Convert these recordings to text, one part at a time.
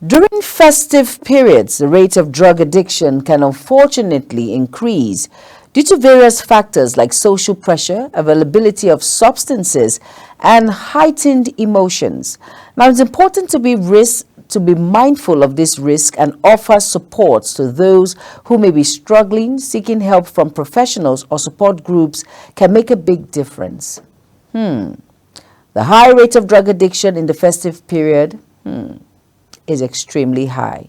During festive periods, the rate of drug addiction can unfortunately increase due to various factors like social pressure, availability of substances, and heightened emotions. Now, it's important to be mindful of this risk and offer support to those who may be struggling. Seeking help from professionals or support groups can make a big difference. The high rate of drug addiction in the festive period is extremely high.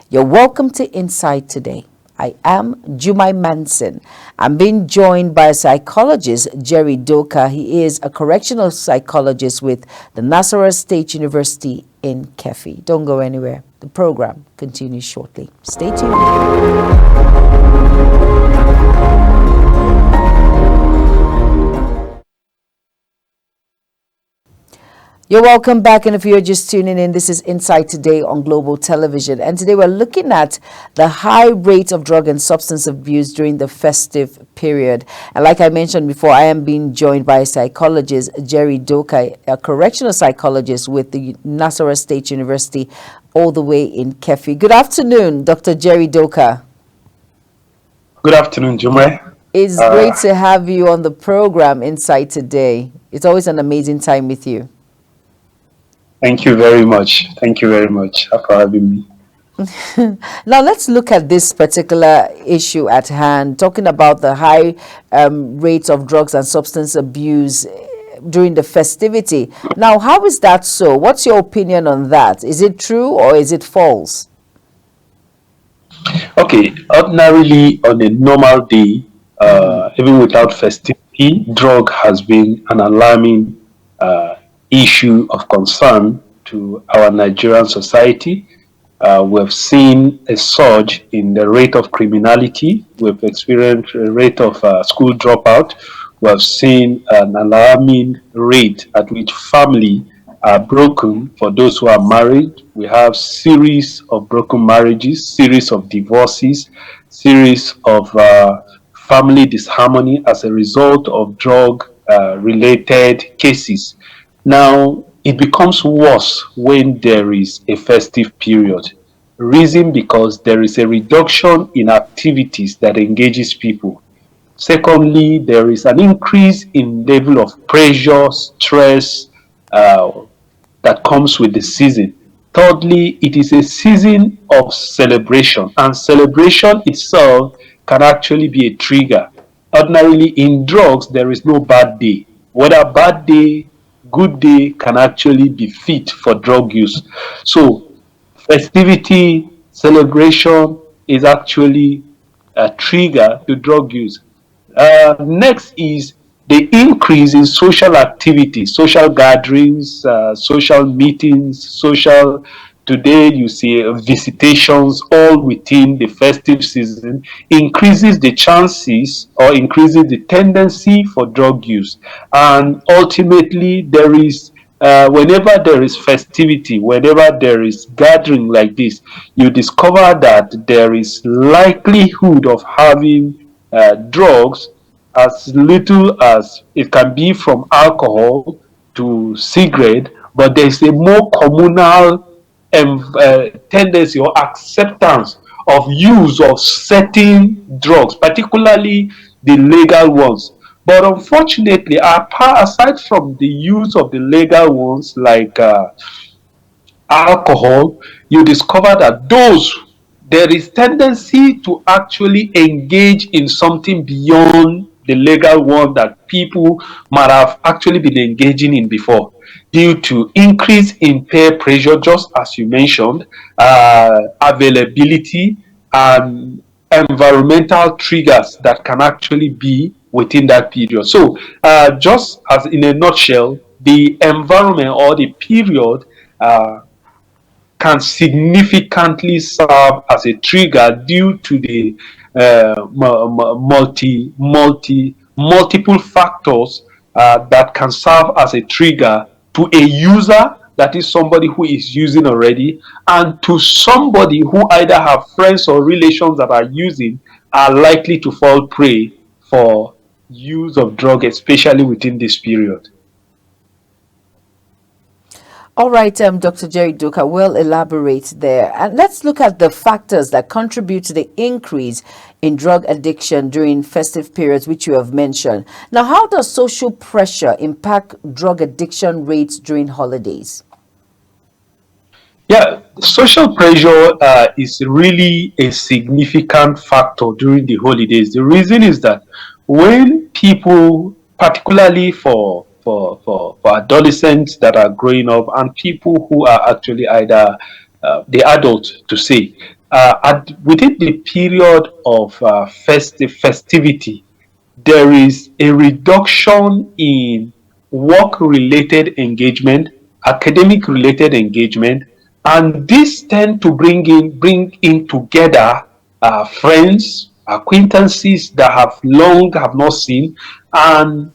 You're welcome to Insight today. I am Jumai Manson. I'm being joined by psychologist Jerry Doka. He is a correctional psychologist with the Nasarawa State University in Kefi. Don't go anywhere. The program continues shortly. Stay tuned. You're welcome back, and if you're just tuning in, this is Insight Today on Global Television, and today we're looking at the high rate of drug and substance abuse during the festive period. And like I mentioned before, I am being joined by psychologist Jerry Doka, a correctional psychologist with the Nasarawa State University, all the way in Kefi. Good afternoon, Dr. Jerry Doka. Good afternoon, Jumai. It's great to have you on the program Insight Today. It's always an amazing time with you. Thank you very much. Thank you very much for having me. Now let's look at this particular issue at hand, talking about the high rates of drugs and substance abuse during the festivity. Now, how is that so? What's your opinion on that? Is it true or is it false? Okay, ordinarily on a normal day, even without festivity, drug has been an alarming issue of concern to our Nigerian society. We've seen a surge in the rate of criminality. We've experienced a rate of school dropout. We've seen an alarming rate at which family are broken for those who are married. We have series of broken marriages, series of divorces, series of family disharmony as a result of drug related cases. Now, it becomes worse when there is a festive period. Reason because there is a reduction in activities that engages people. Secondly, there is an increase in level of pressure, stress that comes with the season. Thirdly, it is a season of celebration, and celebration itself can actually be a trigger. Ordinarily, in drugs, there is no bad day. Whether bad day, good day can actually be fit for drug use. So festivity, celebration is actually a trigger to drug use. Next is the increase in social activity, social gatherings, social meetings, social. Today, you see visitations all within the festive season increases the chances or increases the tendency for drug use. And ultimately, there is whenever there is festivity, whenever there is gathering like this, you discover that there is likelihood of having drugs as little as it can be from alcohol to cigarette, but there's a more communal tendency or acceptance of use of certain drugs, particularly the legal ones. But unfortunately, aside from the use of the legal ones like alcohol, you discover that there is tendency to actually engage in something beyond the legal one that people might have actually been engaging in before due to increase in peer pressure, just as you mentioned, availability and environmental triggers that can actually be within that period. So just as in a nutshell, the environment or the period can significantly serve as a trigger due to the multiple factors that can serve as a trigger to a user, that is somebody who is using already, and to somebody who either have friends or relations that are using, are likely to fall prey for use of drug, especially within this period. All right, Dr. Jerry Duka, will elaborate there. And let's look at the factors that contribute to the increase in drug addiction during festive periods, which you have mentioned. Now, how does social pressure impact drug addiction rates during holidays? Yeah, social pressure is really a significant factor during the holidays. The reason is that when people, particularly for adolescents that are growing up and people who are actually either the adults to say, within the period of festivity, there is a reduction in work related engagement, academic related engagement, and this tend to bring in together friends, acquaintances that have not seen, and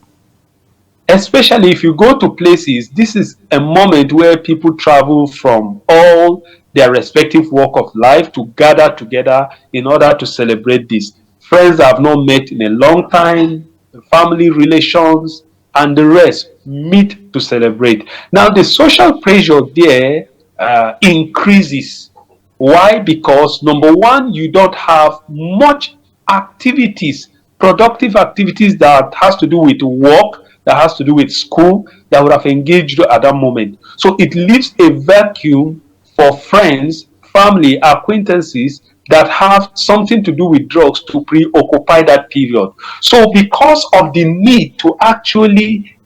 especially if you go to places, this is a moment where people travel from all their respective walk of life to gather together in order to celebrate this. Friends that have not met in a long time, family relations, and the rest meet to celebrate. Now, the social pressure there increases. Why? Because number one, you don't have much activities, productive activities that has to do with work, that has to do with school, that would have engaged you at that moment. So it leaves a vacuum for friends, family, acquaintances that have something to do with drugs to preoccupy that period. So because of the need to actually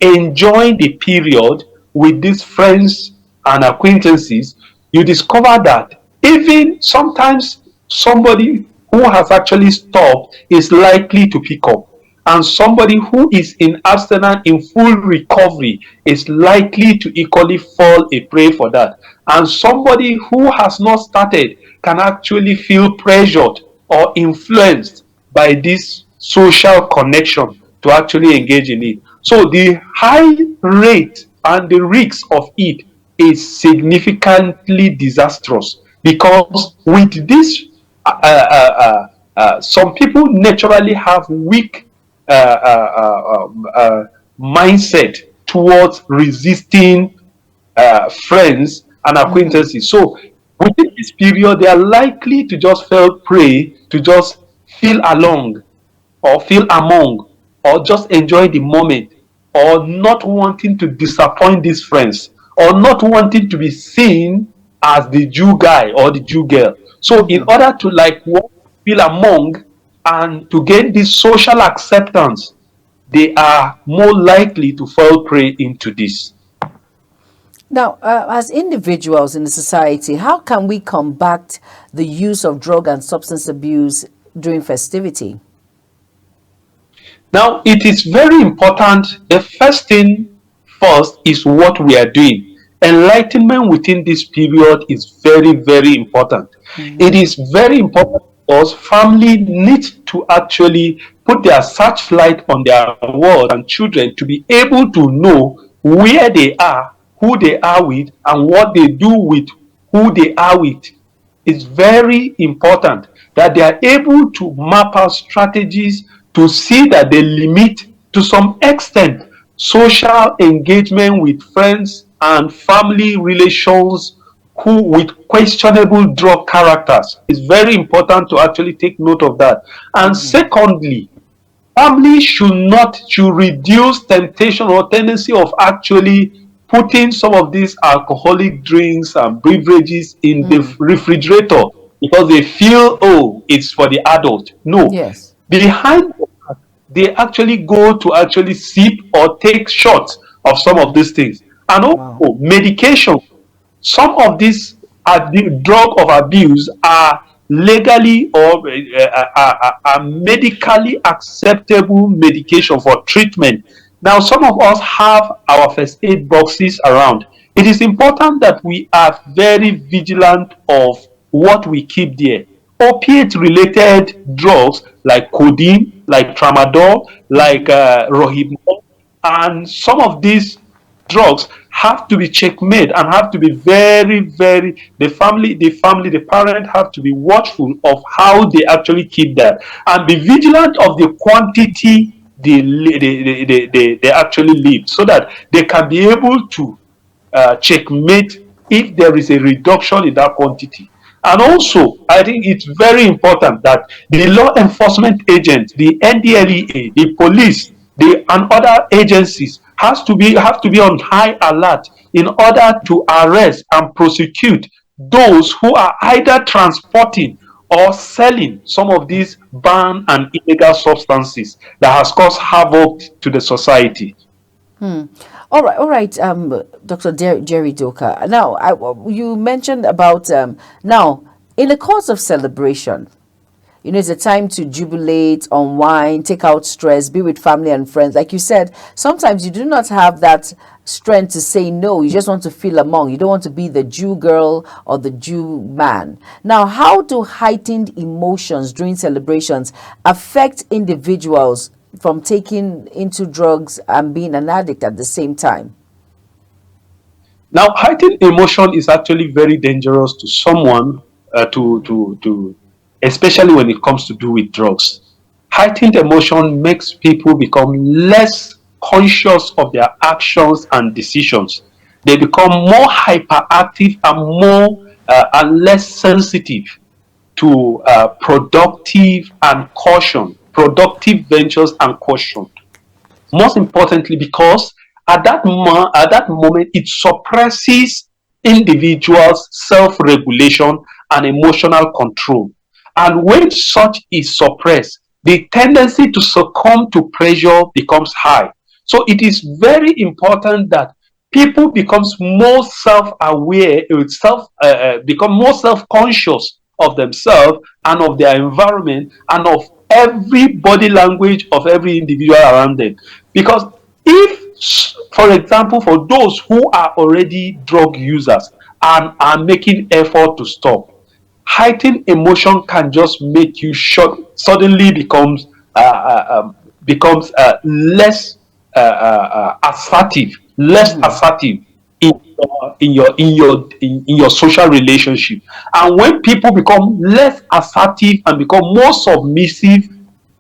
enjoy the period with these friends and acquaintances, you discover that even sometimes somebody who has actually stopped is likely to pick up. And somebody who is in abstinence in full recovery is likely to equally fall a prey for that. And somebody who has not started can actually feel pressured or influenced by this social connection to actually engage in it. So the high rate and the risk of it is significantly disastrous because with this, some people naturally have weak mindset towards resisting friends and acquaintances. So within this period, they are likely to just fall prey to just feel along or feel among or just enjoy the moment or not wanting to disappoint these friends or not wanting to be seen as the Jew guy or the Jew girl. So in order to feel among and to gain this social acceptance, they are more likely to fall prey into this. Now, as individuals in the society, how can we combat the use of drug and substance abuse during festivity? Now, it is very important. The first thing first is what we are doing. Enlightenment within this period is very, very important. It is very important because family needs to actually put their searchlight on their world and children to be able to know where they are, who they are with, and what they do with who they are with. It's very important that they are able to map out strategies to see that they limit to some extent social engagement with friends and family relations who with questionable drug characters. It's very important to actually take note of that. And secondly, family should reduce temptation or tendency of actually putting some of these alcoholic drinks and beverages in the refrigerator because they feel, oh, it's for the adult. No, Yes. behind that, they actually go to actually sip or take shots of some of these things. And also medication. Some of these drug of abuse are legally or are medically acceptable medication for treatment. Now, some of us have our first aid boxes around. It is important that we are very vigilant of what we keep there. Opiate related drugs like codeine, like tramadol, like rohypnol, and some of these drugs have to be checkmate and have to be the parent have to be watchful of how they actually keep that and be vigilant of the quantity they actually leave so that they can be able to checkmate if there is a reduction in that quantity. And also, I think it's very important that the law enforcement agents, the NDLEA, the police, and other agencies have to be on high alert in order to arrest and prosecute those who are either transporting or selling some of these banned and illegal substances that has caused havoc to the society. All right, Dr. Jerry Doka. Now, you mentioned about now in the course of celebration, it's a time to jubilate, unwind, take out stress, be with family and friends. Like you said, sometimes you do not have that strength to say no. You just want to feel among. You don't want to be the Jew girl or the Jew man. Now, how do heightened emotions during celebrations affect individuals from taking into drugs and being an addict at the same time? Now, heightened emotion is actually very dangerous to someone, especially when it comes to do with drugs. Heightened emotion makes people become less conscious of their actions and decisions. They become more hyperactive and less sensitive to productive ventures and caution. Most importantly, because at that moment, it suppresses individuals' self-regulation and emotional control. And when such is suppressed, the tendency to succumb to pressure becomes high. So it is very important that people becomes more self-aware, become more self-conscious of themselves and of their environment and of every body language of every individual around them. Because if, for example, for those who are already drug users and are making effort to stop, heightened emotion can just make you suddenly less assertive in your social relationship. And when people become less assertive and become more submissive,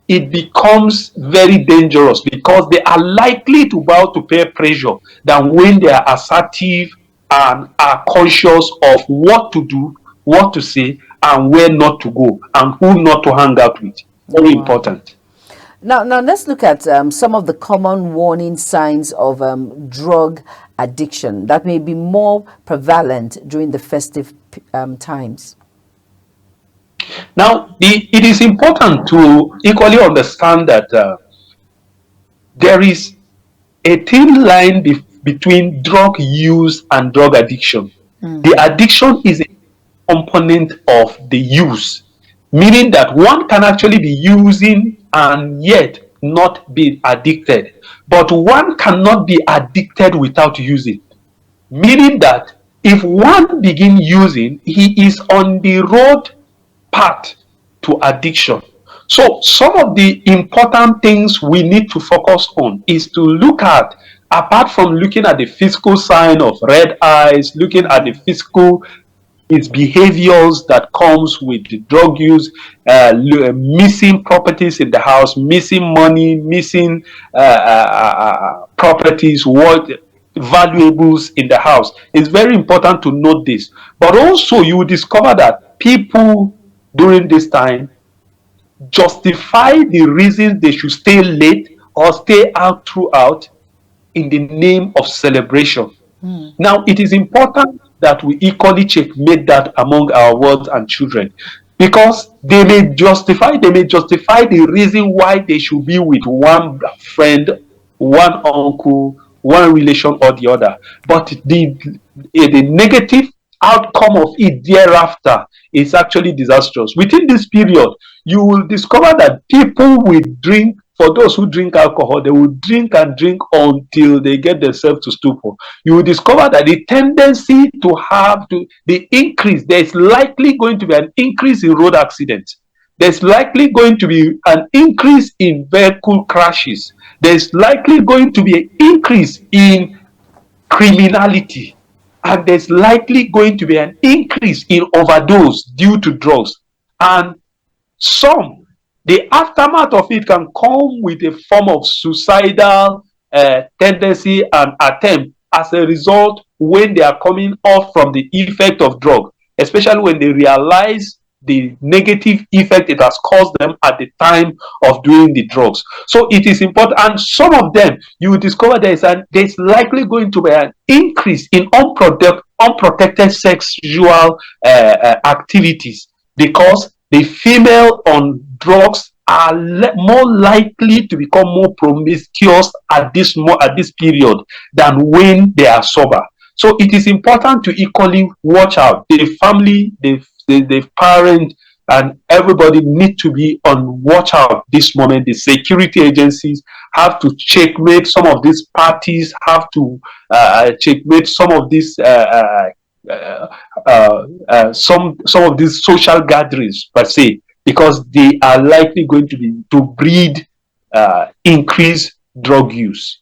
it becomes very dangerous because they are likely to bow to peer pressure than when they are assertive and are conscious of what to do, what to say, and where not to go, and who not to hang out with. Very important. Now let's look at some of the common warning signs of drug addiction that may be more prevalent during the festive times. Now, it is important to equally understand that there is a thin line between drug use and drug addiction. The addiction is a component of the use, meaning that one can actually be using and yet not be addicted. But one cannot be addicted without using, meaning that if one begin using, he is on the road path to addiction. So some of the important things we need to focus on is to look at, apart from looking at the physical sign of red eyes, looking at the physical behaviors that comes with the drug use, missing properties in the house, missing money, missing properties, valuables in the house. It's very important to note this. But also you will discover that people during this time justify the reasons they should stay late or stay out throughout in the name of celebration. Now, it is important that we equally checkmate that among our words and children, because they may justify the reason why they should be with one friend, one uncle, one relation or the other. But the negative outcome of it thereafter is actually disastrous. Within this period, you will discover that people will drink. For those who drink alcohol, they will drink and drink until they get themselves to stupor. You will discover that the tendency to have the increase, there's likely going to be an increase in road accidents. There's likely going to be an increase in vehicle crashes. There's likely going to be an increase in criminality. And there's likely going to be an increase in overdose due to drugs. And the aftermath of it can come with a form of suicidal tendency and attempt as a result when they are coming off from the effect of drug, especially when they realize the negative effect it has caused them at the time of doing the drugs. So it is important, and some of them you will discover there's likely going to be an increase in unprotected sexual activities, because the female on drugs are more likely to become more promiscuous at this period than when they are sober. So it is important to equally watch out. The family, the parent, and everybody need to be on watch out this moment. The security agencies have to checkmate some of these parties, have to checkmate some of these some of these social gatherings per se, because they are likely going to breed increased drug use.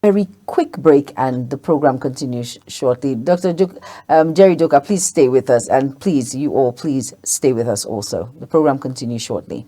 Very quick break, and the program continues shortly. Dr. Jerry Doka, please stay with us, and please, you all, please stay with us also. The program continues shortly.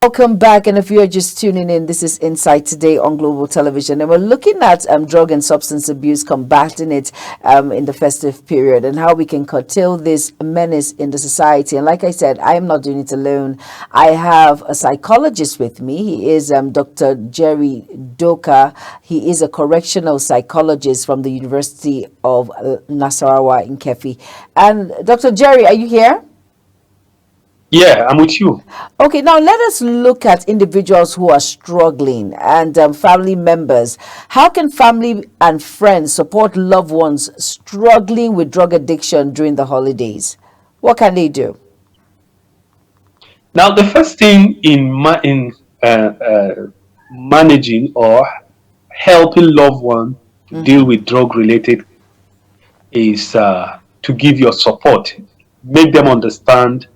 Welcome back, and if you are just tuning in, this is Insight Today on Global Television, and we're looking at drug and substance abuse, combating it in the festive period, and how we can curtail this menace in the society. And like I said, I am not doing it alone. I have a psychologist with me. He is Dr. Jerry Doka. He is a correctional psychologist from the University of Nasarawa in Kefi. And Dr. Jerry, are you here? Yeah, I'm with you. Okay, now let us look at individuals who are struggling and family members. How can family and friends support loved ones struggling with drug addiction during the holidays? What can they do? Now, the first thing in managing or helping loved one to deal with drug-related is to give your support. Make them understand,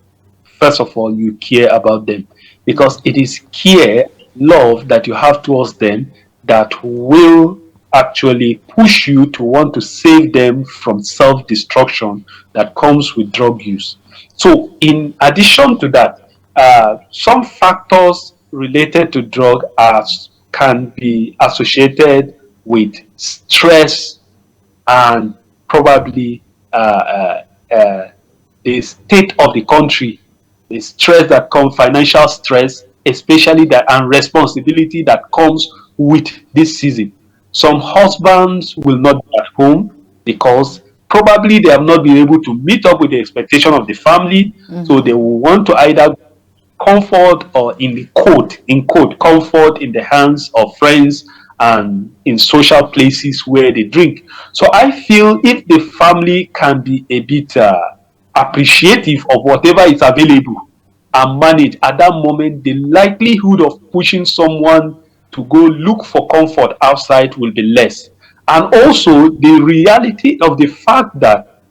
first of all, you care about them, because it is care, love that you have towards them that will actually push you to want to save them from self-destruction that comes with drug use. So in addition to that, some factors related to drug can be associated with stress and probably the state of the country, the stress that comes, financial stress, especially the and responsibility that comes with this season. Some husbands will not be at home because probably they have not been able to meet up with the expectation of the family, so they will want to either comfort, or in quote comfort, in the hands of friends and in social places where they drink. So I feel if the family can be a bit appreciative of whatever is available and manage at that moment, the likelihood of pushing someone to go look for comfort outside will be less. And also the reality of the fact that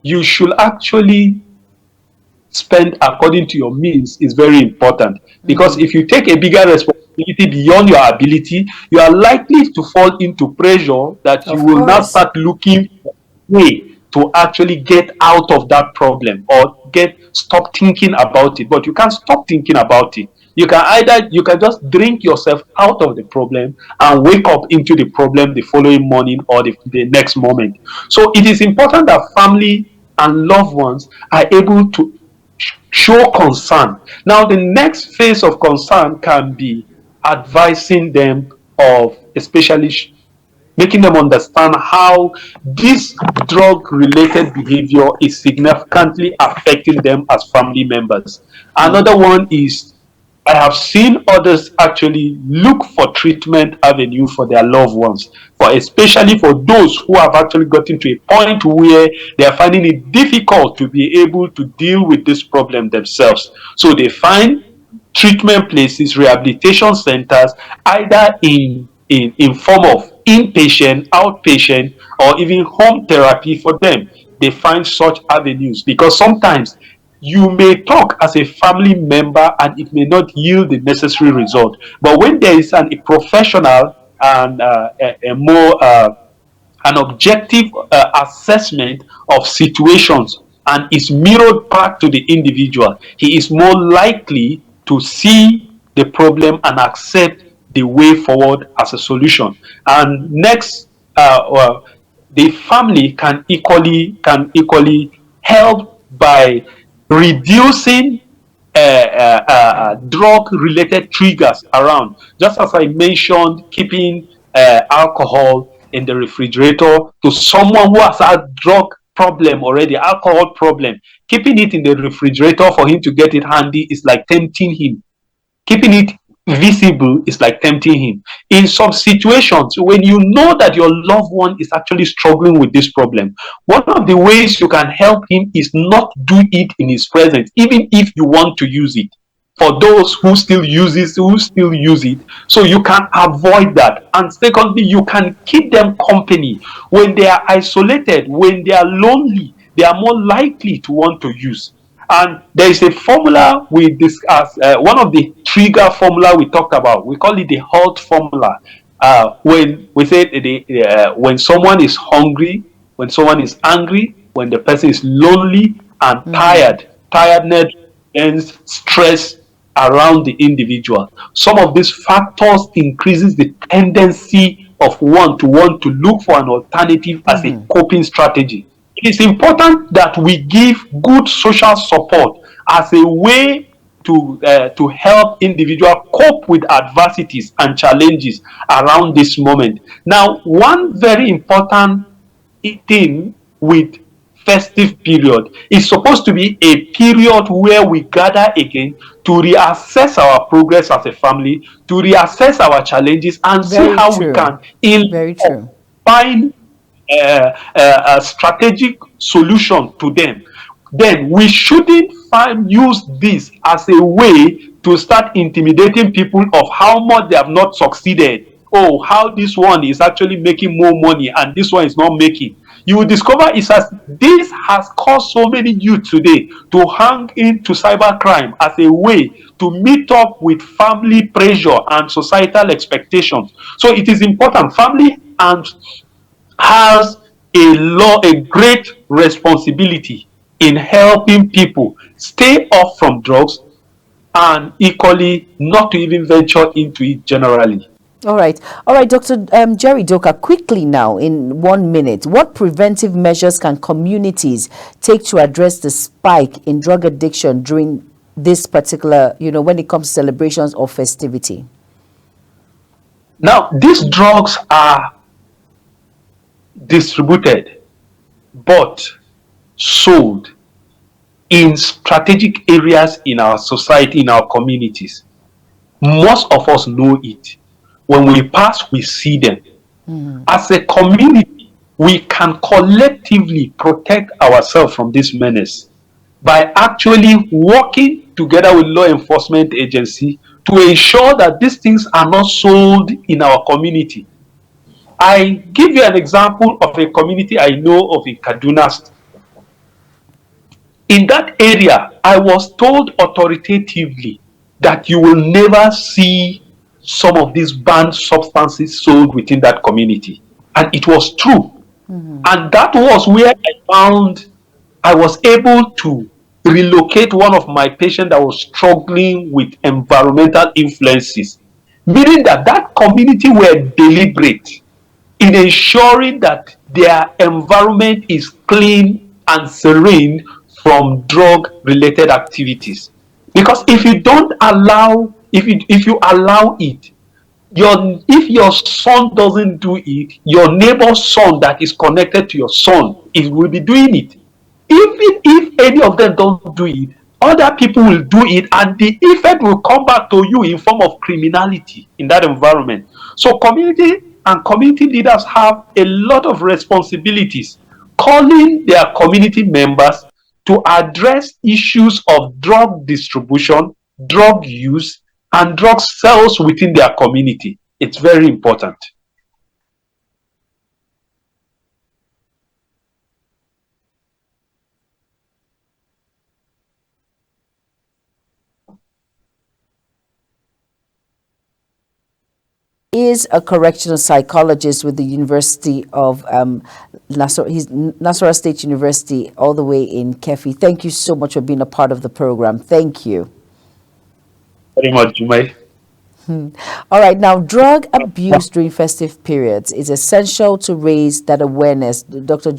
you should actually spend according to your means is very important, because if you take a bigger responsibility beyond your ability, you are likely to fall into pressure that you will now start looking for a way to actually get out of that problem, or stop thinking about it. But you can't stop thinking about it. You can just drink yourself out of the problem and wake up into the problem the following morning or the next moment. So it is important that family and loved ones are able to show concern. Now, the next phase of concern can be advising them of, especially making them understand how this drug related behavior is significantly affecting them as family members. Another one is, I have seen others actually look for treatment avenue for their loved ones, especially for those who have actually gotten to a point where they are finding it difficult to be able to deal with this problem themselves. So they find treatment places, rehabilitation centers, either in form of inpatient, outpatient, or even home therapy for them. They find such avenues because sometimes you may talk as a family member and it may not yield the necessary result. But when there is a professional and a more an objective assessment of situations and is mirrored back to the individual, he is more likely to see the problem and accept the way forward as a solution. And next, the family can equally help by reducing drug related triggers around. Just as I mentioned, keeping alcohol in the refrigerator to someone who has a drug problem already, alcohol problem, keeping it in the refrigerator for him to get it handy is like tempting him. Keeping it visible is like tempting him. In some situations, when you know that your loved one is actually struggling with this problem, one of the ways you can help him is not do it in his presence, even if you want to use it. For those who still use it, so you can avoid that. And secondly, you can keep them company when they are isolated, when they are lonely. They are more likely to want to use. And there is a formula we discuss, one of the trigger formula we talked about. We call it the HALT formula. When we say when someone is hungry, when someone is angry, when the person is lonely and tired, tiredness and stress around the individual. Some of these factors increases the tendency of one to want to look for an alternative as a coping strategy. It is important that we give good social support as a way to help individual cope with adversities and challenges around this moment. Now, one very important thing with festive period is supposed to be a period where we gather again to reassess our progress as a family, to reassess our challenges and see Very how we true. can Very true. find a strategic solution to them. Then we shouldn't use this as a way to start intimidating people of how much they have not succeeded. Oh, how this one is actually making more money and this one is not making. You will discover this has caused so many youth today to hang into cybercrime as a way to meet up with family pressure and societal expectations. So it is important. Family and has a great responsibility in helping people stay off from drugs and equally not to even venture into it generally. All right, Dr. Jerry Doka, quickly now, in 1 minute, what preventive measures can communities take to address the spike in drug addiction during this particular, when it comes to celebrations or festivity? Now, these drugs are distributed, bought, sold in strategic areas in our society, in our communities. Most of us know it. When we pass, we see them. As a community, we can collectively protect ourselves from this menace by actually working together with law enforcement agency to ensure that these things are not sold in our community. I give you an example of a community I know of in Kaduna State. In that area, I was told authoritatively that you will never see some of these banned substances sold within that community. And it was true. And that was where I was able to relocate one of my patients that was struggling with environmental influences, meaning that that community were deliberate in ensuring that their environment is clean and serene from drug related activities. Because if you don't allow, if you allow it, if your son doesn't do it, your neighbor's son that is connected to your son will be doing it. Even if any of them don't do it, other people will do it, and the effect will come back to you in form of criminality in that environment. So community and community leaders have a lot of responsibilities, calling their community members to address issues of drug distribution, drug use, and drug sales within their community. It's very important. is a correctional psychologist with the University of Nasarawa State University, all the way in Kefi. Thank you so much for being a part of the program. Thank you. Very much, Jumai. All right, now drug abuse during festive periods is essential to raise that awareness. Doka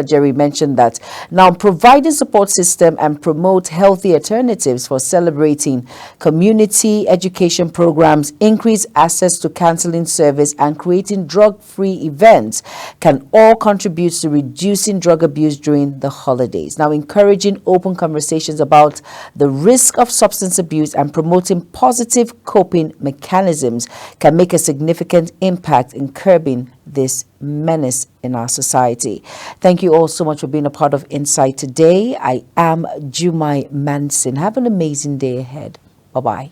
Jerry mentioned that. Now, providing support system and promote healthy alternatives for celebrating community education programs, increase access to counseling service, and creating drug-free events can all contribute to reducing drug abuse during the holidays. Now, encouraging open conversations about the risk of substance abuse and promoting positive coping mechanisms can make a significant impact in curbing this menace in our society. Thank you all so much for being a part of Insight today. I am Jumai Manson. Have an amazing day ahead. Bye-bye.